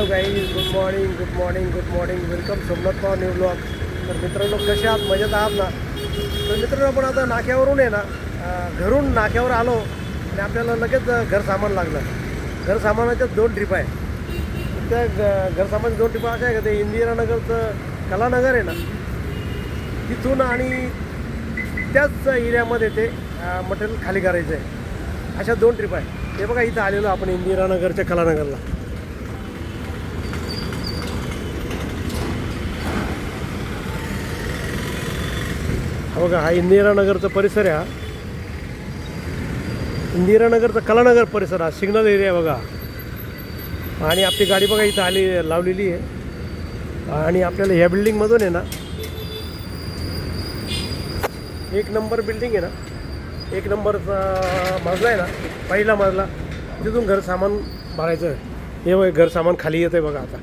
Hello guys, good morning. Welcome Somnath Pawar new blog. तर मित्रांनो, कसे आहात? मजेत आहात ना? तर मित्रांनो, आपण आता नाक्यावरून आहे ना, घरून नाक्यावर आलो आणि आपल्याला लगेच घर सामान लागलं. घर सामानाच्या 2 ट्रिप आहे. त्या घर सामानाच्या 2 ट्रिपा अशा आहे का, ते इंदिरानगरचं कलानगर आहे ना, तिथून आणि त्याच एरियामध्ये ते मटेरियल खाली करायचं आहे. अशा 2 ट्रिप आहे. हे बघा, इथं आलेलो आपण इंदिरानगरच्या कलानगरला. बघा, हा इंदिरानगरचा परिसर आहे. हा इंदिरानगरचा कलानगर परिसर, हा सिग्नल एरिया आहे बघा. आणि आपली गाडी बघा इथं लावलेली आहे. आणि आपल्याला ह्या बिल्डिंगमधून आहे ना, 1 नंबर बिल्डिंग आहे ना, 1 नंबरचा मजला आहे ना, पहिला मजला, तिथून घर सामान भरायचं आहे. हे बघा, घर सामान खाली येतं आहे बघा आता.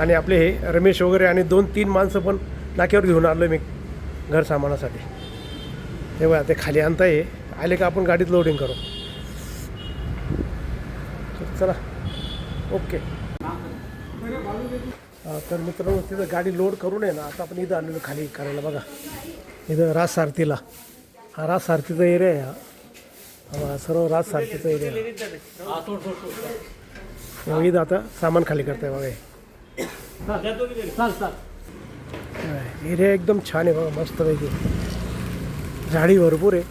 आणि आपले हे रमेश वगैरे आणि 2-3 माणसं पण नाक्यावर घेऊन आलो मी घर सामानासाठी. हे बघा, ते खाली आणता आहे. आले का आपण गाडीत लोडिंग करू. चला, ओके. तर मित्रांनो, तिथं गाडी लोड करून आहे ना, आता आपण इथं आणलेलं खाली करायला बघा. इथं राज सारथीला, हा राज सारथीचा एरिया आहे. हा सर्व राज सारथीचा एरिया. इथं आता सामान खाली करताय बघा. एरिया एकदम छान आहे बघा, मस्त पैकी. झाडी भरपूर आहे.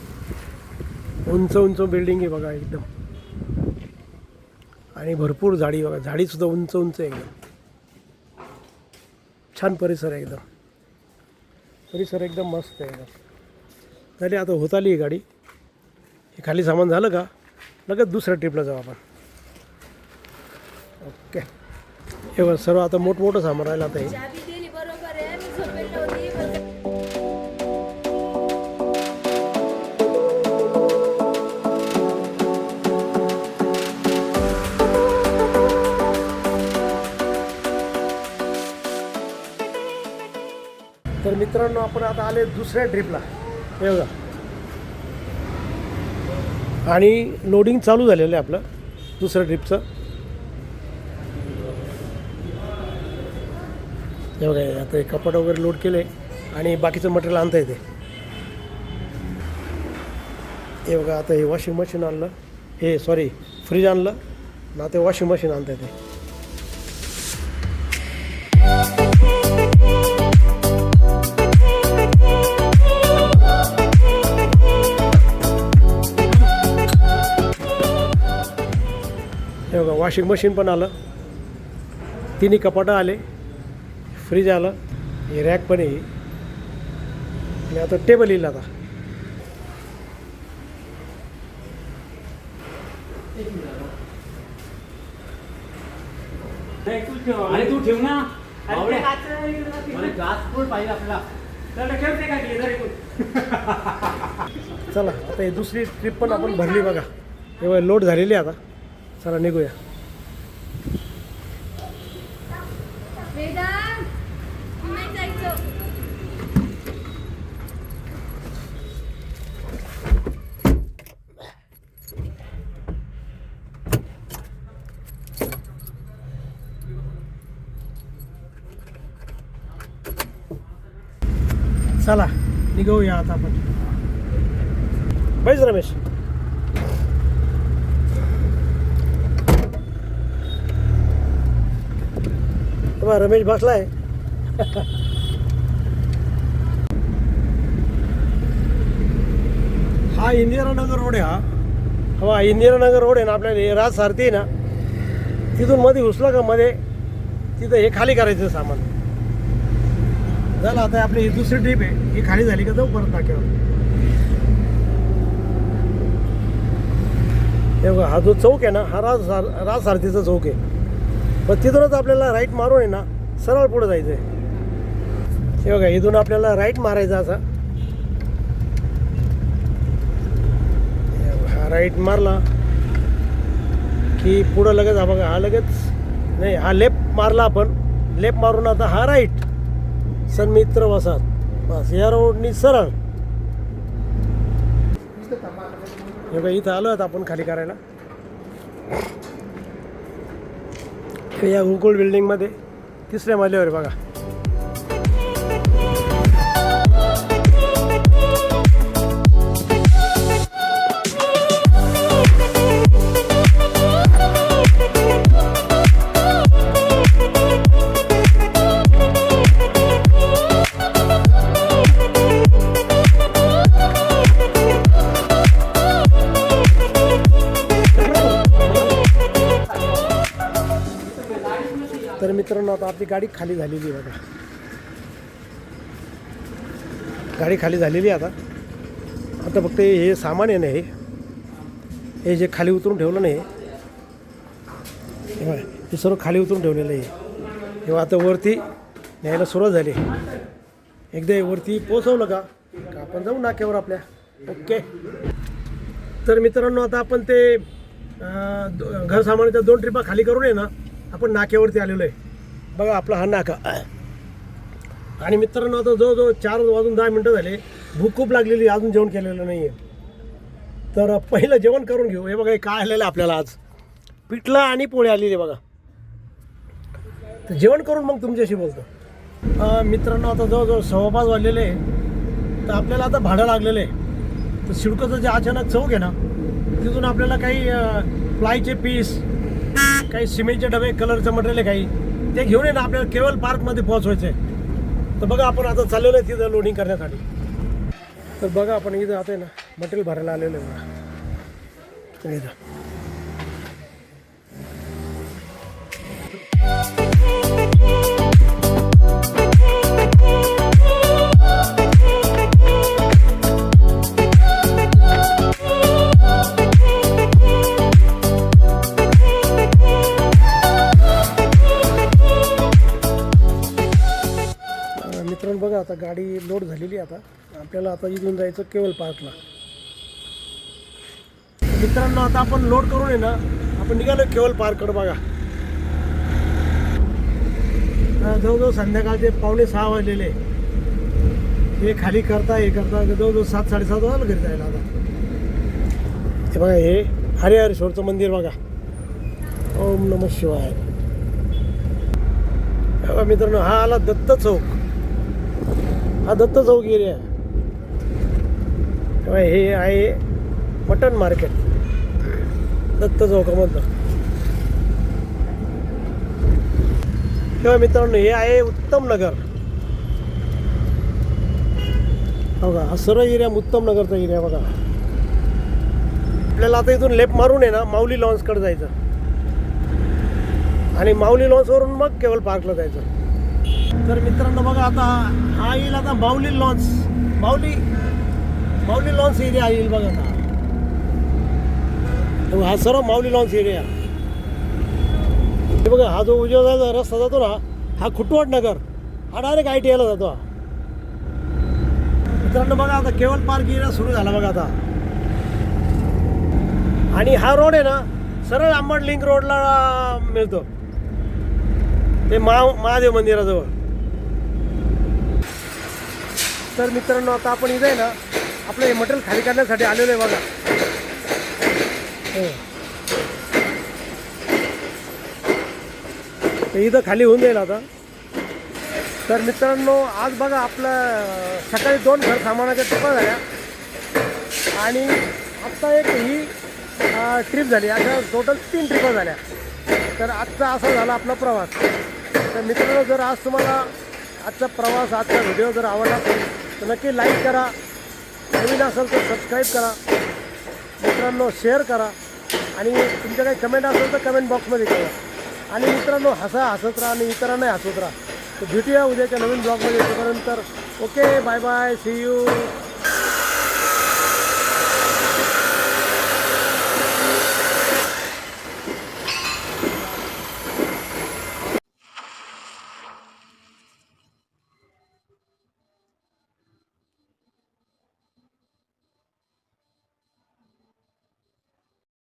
उंच बिल्डिंग आहे बघा एकदम. आणि भरपूर झाडी बघा, झाडीसुद्धा उंच आहे एकदम. छान परिसर आहे एकदम. परिसर एकदम मस्त आहे एकदम. झाली आता, होत आली ही गाडी. हे खाली सामान झालं का लगेच दुसऱ्या ट्रिपला जाऊ आपण. ओके. हे बघा, सर्व आता मोठमोठं सामान राहिलं आता हे. तर मित्रांनो, आपण आता आले दुसऱ्या ट्रिपला. हे बघा, आणि लोडिंग चालू झालेलं आहे आपलं दुसऱ्या ट्रिपचं. हे बघा, आता हे कपाट वगैरे लोड केलं आहे आणि बाकीचं मटेरियल आणता येते. हे बघा, आता हे वॉशिंग मशीन आणलं, हे सॉरी फ्रीज आणलं ना, ते वॉशिंग मशीन आणता येते. हे बघा, वॉशिंग मशीन पण आलं, तिन्ही कपाटं आले, फ्रीज आलं, हे रॅक पण आहे. आणि आता टेबल येईल आता. आणि तू ठेव ना, पाहिजे आपल्याला. चला, आता हे दुसरी ट्रिप पण आपण भरली बघा. तेव्हा लोड झालेली आता. चला, निघूया. चला, निघूया आता आपण. बैस रमेश. रमेश बसलाय. हा इंदिरानगर रोड आहे. हा इंदिरानगर रोड आहे ना, आपल्याला राज सारथी आहे ना, तिथून मध्ये घुसला का मध्ये, तिथं हे खाली करायचं सामान झालं. आता आपली ही दुसरी ट्रिप आहे, ही खाली झाली का जाऊ परत नाक्यावर. हे बघा, हा जो चौक आहे ना, हा राज सारथीचा चौक आहे. पण तिथूनच आपल्याला राईट मारून आहे ना, सरळ पुढे जायचं आहे. हे बघा, इथून आपल्याला राईट मारायचा असा. हा राईट मारला की पुढं लगेच, हा बघा, हा लगेच नाही, हा लेफ्ट मारला आपण. लेफ्ट मारून आता हा राईट, सन्मित्र वसाहत, बस या रोडनी सरळ. हे बघा, इथं आलो आहेत आपण खाली करायला. तर या गुरुकुल बिल्डिंगमध्ये 3ऱ्या मजल्यावर आहे बघा. तर मित्रांनो आता आपली गाडी खाली झालेली आहे बघा. गाडी खाली झालेली आहे आता फक्त हे सामान आहे ना, हे जे खाली उतरून ठेवलं नाही हे सर्व खाली उतरून ठेवलेलं आहे. तेव्हा आता वरती न्यायला सुरुवात झाली. एकदा वरती पोचवलं का आपण जाऊ नाक्यावर आपल्या. ओके. तर मित्रांनो आता आपण ते घर सामानाच्या 2 ट्रिपा खाली करून आहे ना आपण नाक्यावरती आलेलो आहे बघा. आपला हा नाका. आणि मित्रांनो आता जवळजवळ 4:10 झाले. भूक खूप लागलेली, अजून जेवण केलेलं नाही आहे. तर पहिलं जेवण करून घेऊ. हे बघा हे काय आलेलं आहे आपल्याला आज. पिठलं आणि पोळी आलेली बघा. तर जेवण करून मग तुमच्याशी बोलतो. मित्रांनो आता जवळजवळ 5:15 वाजलेले आहे. तर आपल्याला आता भाडं लागलेलं आहे. तर सिडकोचं जे अचानक चौक आहे ना तिथून आपल्याला काही प्लायचे पीस, काही सिमेंटचे डबे, कलरचं मटेरियल आहे काही, ते घेऊन ये ना आपल्याला केवल पार्कमध्ये पोहोचवायचं आहे. तर बघा आपण आता चाललेलो आहे तिथं लोडिंग करण्यासाठी. तर बघा आपण इथं आता आहे ना मटेरियल भरायला आलेलं आहे बघा. इथं मित्रांनो बघा आता गाडी लोड झालेली आहे. आता आपल्याला आता इथून जायचं केवल पार्कला. मित्रांनो आता आपण लोड करून आहे ना आपण निघालो केवल पार्ककडे बघा. जवळजवळ संध्याकाळचे 5:45 वाजलेले. हे खाली करता हे करता जवळजवळ 7-7:30 वाजलं घरी जायला. आता हे बघा हे हरिहरेश्वरचं मंदिर बघा. ओम नमः शिवाय. मित्रांनो हा आला दत्त चौक. हा दत्त चौक एरिया. हे आहे मटन मार्केट दत्त चौकामधलं. तेव्हा मित्रांनो हे आहे उत्तम नगर बघा. हा सर्व एरिया उत्तम नगरचा एरिया बघा. आपल्याला आता इथून लेफ्ट मारून आहे ना माऊली लॉन्सकडे जायचं आणि माऊली लॉन्सवरून मग केवल पार्कला जायचं. तर मित्रांनो बघा आता हा येईल आता माऊली लॉन्स. माऊली लॉन्स एरिया येईल बघा. आता हा सर्व माऊली लॉन्स एरिया. हे बघा हा जो उजव्या रस्ता जातो ना हा खुटवट नगर. हा डायरेक्ट ITIला जातो. मित्रांनो बघा आता केवल पार्क एरिया सुरू झाला बघा आता. आणि हा रोड आहे ना सरळ अंबड लिंक रोडला मिळतो ते महादेव मंदिराजवळ. तर मित्रांनो आता आपण इथं आहे ना आपलं हे मटेरियल खाली करण्यासाठी आलेलो आहे बघा. तर इथं खाली होऊन जाईल आता. तर मित्रांनो आज बघा आपलं सकाळी 2 घर सामानाच्या ट्रिपा झाल्या आणि आत्ता एक ही ट्रिप झाली. अशा टोटल 3 ट्रिपा झाल्या. तर आजचा असा झाला आपला प्रवास. तर मित्रांनो जर आज तुम्हाला आजचा प्रवास आजचा व्हिडिओ जर आवडला असेल तर नक्की लाईक करा. नवीन असेल तर सबस्क्राईब करा. मित्रांनो शेअर करा आणि तुमच्या काही कमेंट असेल तर कमेंट बॉक्समध्ये करा. आणि मित्रांनो हसत राहा आणि इतरांनाही हसवत राहा. तर भेटूया उद्याच्या नवीन ब्लॉगमध्ये. तोपर्यंत okay bye bye see you.